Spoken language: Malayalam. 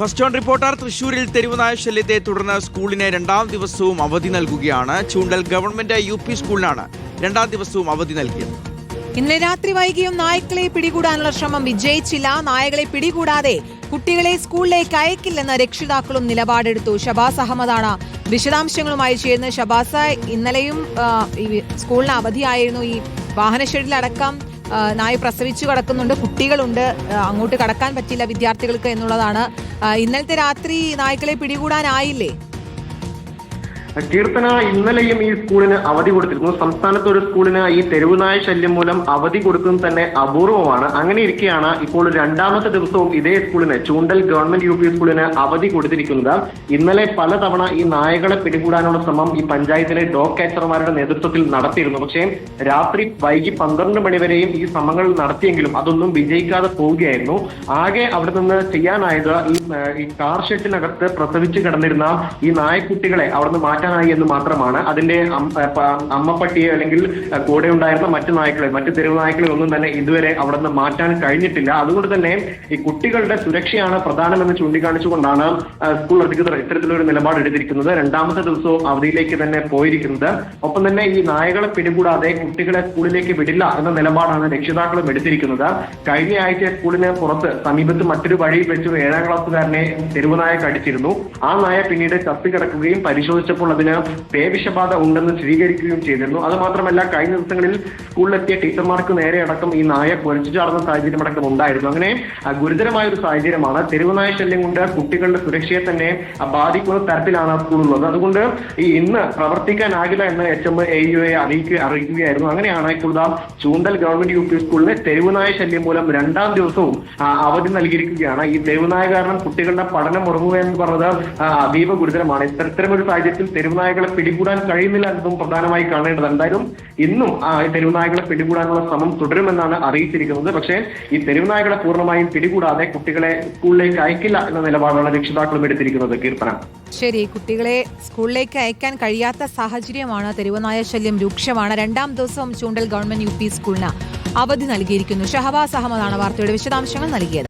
ഫസ്റ്റ് ഓൺ റിപ്പോർട്ടർ തൃശൂരിൽ തെരുവുനായ ശല്യത്തെ തുടർന്ന് സ്കൂളിന് രണ്ടാം ദിവസവും അവധി നൽകുകയാണ്. ചൂണ്ടൽ ഗവൺമെന്റ് UP സ്കൂളിനാണ് രണ്ടാം ദിവസവും അവധി നൽകിയത്. ഇന്നലെ രാത്രി വൈകിയും നായ്ക്കളെ പിടികൂടാനുള്ള ശ്രമം വിജയിച്ചില്ല. നായകളെ പിടികൂടാതെ കുട്ടികളെ സ്കൂളിലേക്ക് അയക്കില്ലെന്ന് രക്ഷിതാക്കളും നിലപാടെടുത്തു. ഷബാസ് അഹമ്മദാണ് വിശദാംശങ്ങളുമായി ചേരുന്നത്. ഷബാസ്, ഇന്നലെയും സ്കൂളിന് അവധിയായിരുന്നു. ഈ വാഹനഷെഡിലടക്കം നായ പ്രസവിച്ചു കിടക്കുന്നുണ്ട്, കുട്ടികളുണ്ട്, അങ്ങോട്ട് കടക്കാൻ പറ്റില്ല വിദ്യാർത്ഥികൾക്ക് എന്നുള്ളതാണ്. ഇന്നലത്തെ രാത്രി നായ്ക്കളെ പിടികൂടാനായില്ലേ? കീർത്തന, ഇന്നലെയും ഈ സ്കൂളിന് അവധി കൊടുത്തിരുന്നു. സംസ്ഥാനത്ത് ഒരു സ്കൂളിന് ഈ തെരുവുനായ ശല്യം മൂലം അവധി കൊടുക്കുന്നത് തന്നെ അപൂർവമാണ്. അങ്ങനെ ഇരിക്കെയാണ് ഇപ്പോൾ രണ്ടാമത്തെ ദിവസവും ഇതേ സ്കൂളിന്, ചൂണ്ടൽ ഗവൺമെന്റ് UP സ്കൂളിന് അവധി കൊടുത്തിരിക്കുന്നത്. ഇന്നലെ പലതവണ ഈ നായകളെ പിടികൂടാനുള്ള ശ്രമം ഈ പഞ്ചായത്തിലെ ഡോഗ് കാച്ചർമാരുടെ നേതൃത്വത്തിൽ നടത്തിയിരുന്നു. പക്ഷേ രാത്രി വൈകി 12 മണി വരെയും ഈ ശ്രമങ്ങൾ നടത്തിയെങ്കിലും അതൊന്നും വിജയിക്കാതെ പോവുകയായിരുന്നു. ആകെ അവിടെ നിന്ന് ചെയ്യാനായത് ഈ കാർ ഷെഡിനകത്ത് പ്രസവിച്ച് കിടന്നിരുന്ന ഈ നായക്കുട്ടികളെ അവിടെ നിന്ന് മാറ്റാനായി എന്ന് മാത്രമാണ്. അതിന്റെ അമ്മപ്പട്ടിയെ അല്ലെങ്കിൽ കൂടെ ഉണ്ടായിരുന്ന മറ്റു തെരുവ് നായ്ക്കളെ ഒന്നും തന്നെ ഇതുവരെ അവിടെ നിന്ന് മാറ്റാൻ കഴിഞ്ഞിട്ടില്ല. അതുകൊണ്ട് തന്നെ ഈ കുട്ടികളുടെ സുരക്ഷയാണ് പ്രധാനമെന്ന് ചൂണ്ടിക്കാണിച്ചുകൊണ്ടാണ് സ്കൂൾ അധികൃതർ ഇത്തരത്തിലൊരു നിലപാട് എടുത്തിരിക്കുന്നത്. രണ്ടാമത്തെ ദിവസവും അവധിയിലേക്ക് തന്നെ പോയിരിക്കുന്നത്. ഒപ്പം തന്നെ ഈ നായകളെ പിടികൂടാതെ കുട്ടികളെ സ്കൂളിലേക്ക് വിടില്ല എന്ന നിലപാടാണ് രക്ഷിതാക്കളും എടുത്തിരിക്കുന്നത്. കഴിഞ്ഞ ആഴ്ച സ്കൂളിന് പുറത്ത് സമീപത്ത് മറ്റൊരു വഴിയിൽ വെച്ച് 7ാം ക്ലാസ്സുകാരനെ തെരുവുനായ കടിച്ചിരുന്നു. ആ നായ പിന്നീട് ചത്തുകിടക്കുകയും പരിശോധിച്ചപ്പോൾ അതിന് പേവിഷബാധ ഉണ്ടെന്ന് സ്ഥിരീകരിക്കുകയും ചെയ്തിരുന്നു. അത് മാത്രമല്ല, കഴിഞ്ഞ ദിവസങ്ങളിൽ സ്കൂളിലെത്തിയ ടീച്ചർമാർക്ക് നേരെ അടക്കം ഈ നായ കുരച്ചു ചാടുന്ന സാഹചര്യം അടക്കം ഉണ്ടായിരുന്നു. അങ്ങനെ ഗുരുതരമായ ഒരു സാഹചര്യമാണ്. തെരുവുനായ ശല്യം കൊണ്ട് കുട്ടികളുടെ സുരക്ഷയെ തന്നെ ബാധിക്കുന്ന തരത്തിലാണ് സ്കൂളുള്ളത്. അതുകൊണ്ട് ഇന്ന് പ്രവർത്തിക്കാനാകില്ല എന്ന് HM AEO അറിയിക്കുകയായിരുന്നു. അങ്ങനെയാണ് ഇപ്പോൾ ചൂണ്ടൽ ഗവൺമെന്റ് UP സ്കൂളിന് തെരുവുനായ ശല്യം മൂലം രണ്ടാം ദിവസവും അവധി നൽകിയിരിക്കുകയാണ്. ഈ തെരുവുനായ കാരണം കുട്ടികളുടെ പഠനം മുടങ്ങുക എന്ന് പറഞ്ഞത് അതീവ ഗുരുതരമാണ്. ഇത്തരമൊരു സാഹചര്യത്തിൽ തെരുവുനായകളെ പിടികൂടാൻ കഴിയുന്നില്ല എന്നതും പ്രധാനമായി കാണേണ്ടത്. എന്തായാലും ഇന്നും തെരുവുനായകളെ പിടികൂടാനുള്ള ശ്രമം തുടരുമെന്നാണ് അറിയിച്ചിരിക്കുന്നത്. പക്ഷേ ഈ തെരുവുനായകളെ പൂർണ്ണമായും പിടികൂടാതെ കുട്ടികളെ സ്കൂളിലേക്ക് അയക്കില്ല എന്ന നിലപാടാണ് രക്ഷിതാക്കളും എടുത്തിരിക്കുന്നത്. കീർത്തന, ശരി, കുട്ടികളെ സ്കൂളിലേക്ക് അയക്കാൻ കഴിയാത്ത സാഹചര്യമാണ്. തെരുവുനായ ശല്യം രൂക്ഷമാണ്. രണ്ടാം ദിവസവും ചൂണ്ടൽ ഗവൺമെന്റ് UP സ്കൂളിന് അവധി നൽകിയിരിക്കുന്നു. ഷഹബാസ് അഹമ്മദാണ് വാർത്തയുടെ വിശദാംശങ്ങൾ നൽകിയത്.